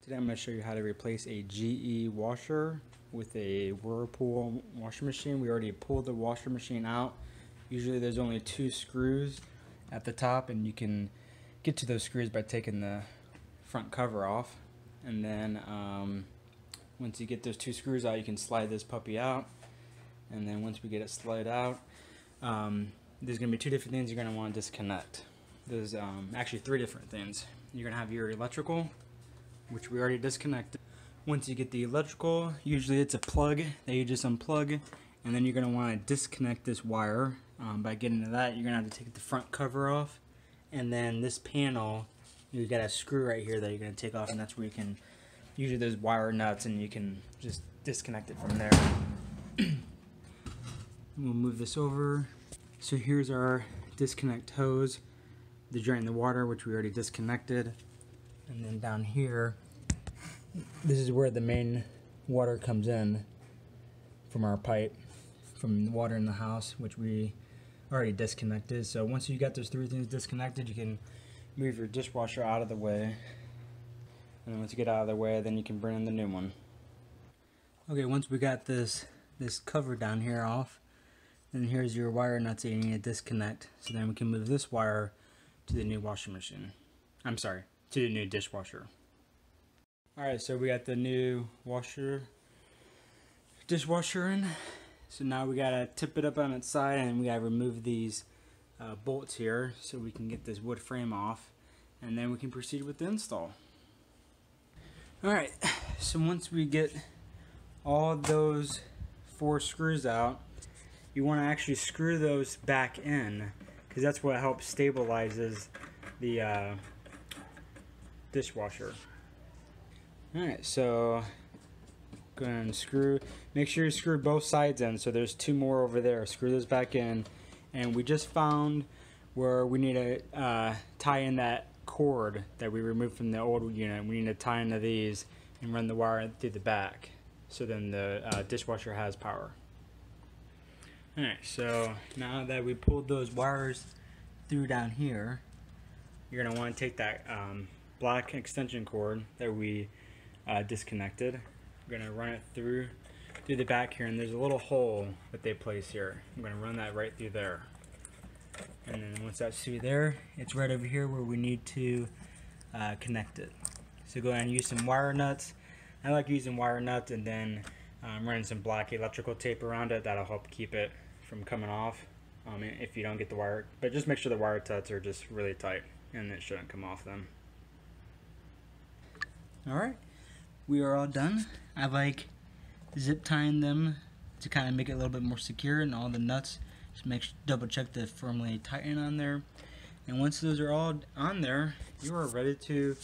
Today I'm going to show you how to replace a GE washer with a Whirlpool washing machine. We already pulled the washer machine out. Usually there's only 2 screws at the top, and you can get to those screws by taking the front cover off. And then once you get those 2 screws out, you can slide this puppy out. And then once we get it slid out, there's going to be 2 different things you're going to want to disconnect. There's actually 3 different things. You're going to have your electrical, which we already disconnected. Once you get the electrical, usually it's a plug that you just unplug, and then you're going to want to disconnect this wire. By getting to that, you're going to have to take the front cover off, and then this panel, you got a screw right here that you're going to take off, and that's where you can, usually there's wire nuts, and you can just disconnect it from there. We'll move this over. So here's our disconnect hose to drain the water, which we already disconnected. And then down here, this is where the main water comes in from our pipe, from the water in the house, which we already disconnected. So once you got those 3 things disconnected, you can move your dishwasher out of the way. And then once you get out of the way, then you can bring in the new one. Okay, once we got this cover down here off, then here's your wire nuts that you need to disconnect. So then we can move this wire to the new washing machine. I'm sorry, to the new dishwasher. Alright, so we got the new dishwasher in. So now we gotta tip it up on its side, and we gotta remove these bolts here so we can get this wood frame off, and then we can proceed with the install. Alright, so once we get all those 4 screws out, you want to actually screw those back in, because that's what helps stabilizes the dishwasher. Alright, so go ahead and screw. Make sure you screw both sides in. So there's 2 more over there. Screw those back in. And we just found where we need to tie in that cord that we removed from the old unit. We need to tie into these and run the wire through the back, so then the dishwasher has power. Alright, so now that we pulled those wires through down here, you're going to want to take that black extension cord that we disconnected. We're going to run it through the back here, and there's a little hole that they place here. I'm going to run that right through there. And then once that's through there, it's right over here where we need to connect it. So go ahead and use some wire nuts. I like using wire nuts, and then running some black electrical tape around it. That'll help keep it from coming off if you don't get the wire, but just make sure the wire nuts are just really tight, and it shouldn't come off them. Alright, we are all done. I like zip tying them to kind of make it a little bit more secure, and all the nuts, just double check to firmly tighten on there. And once those are all on there, you are ready to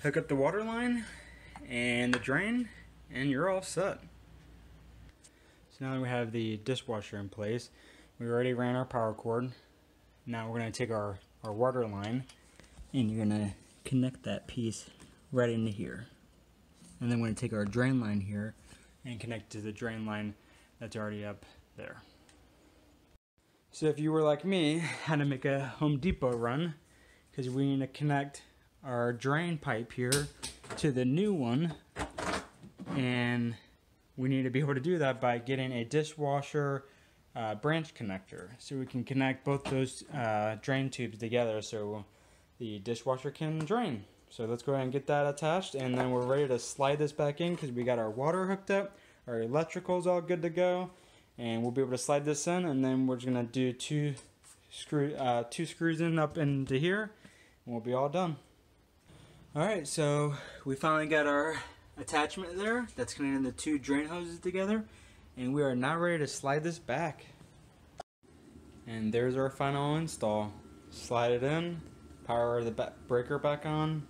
hook up the water line and the drain, and you're all set. So now that we have the dishwasher in place, we already ran our power cord. Now we're going to take our water line, and you're going to connect that piece right into here. And then we're going to take our drain line here and connect to the drain line that's already up there. So if you were like me, had to make a Home Depot run, because we need to connect our drain pipe here to the new one, and we need to be able to do that by getting a dishwasher branch connector, so we can connect both those drain tubes together so the dishwasher can drain. So let's go ahead and get that attached, and then we're ready to slide this back in, because we got our water hooked up, our electrical's all good to go, and we'll be able to slide this in, and then we're just gonna do 2 screws in up into here, and we'll be all done. Alright, so we finally got our attachment there that's connecting the 2 drain hoses together, and we are now ready to slide this back. And there's our final install. Slide it in, power the breaker back on,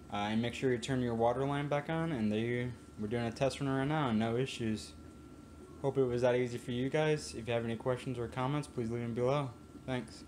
and make sure you turn your water line back on, and there we're doing a test run right now and no issues. Hope it was that easy for you guys. If you have any questions or comments, please leave them below. Thanks.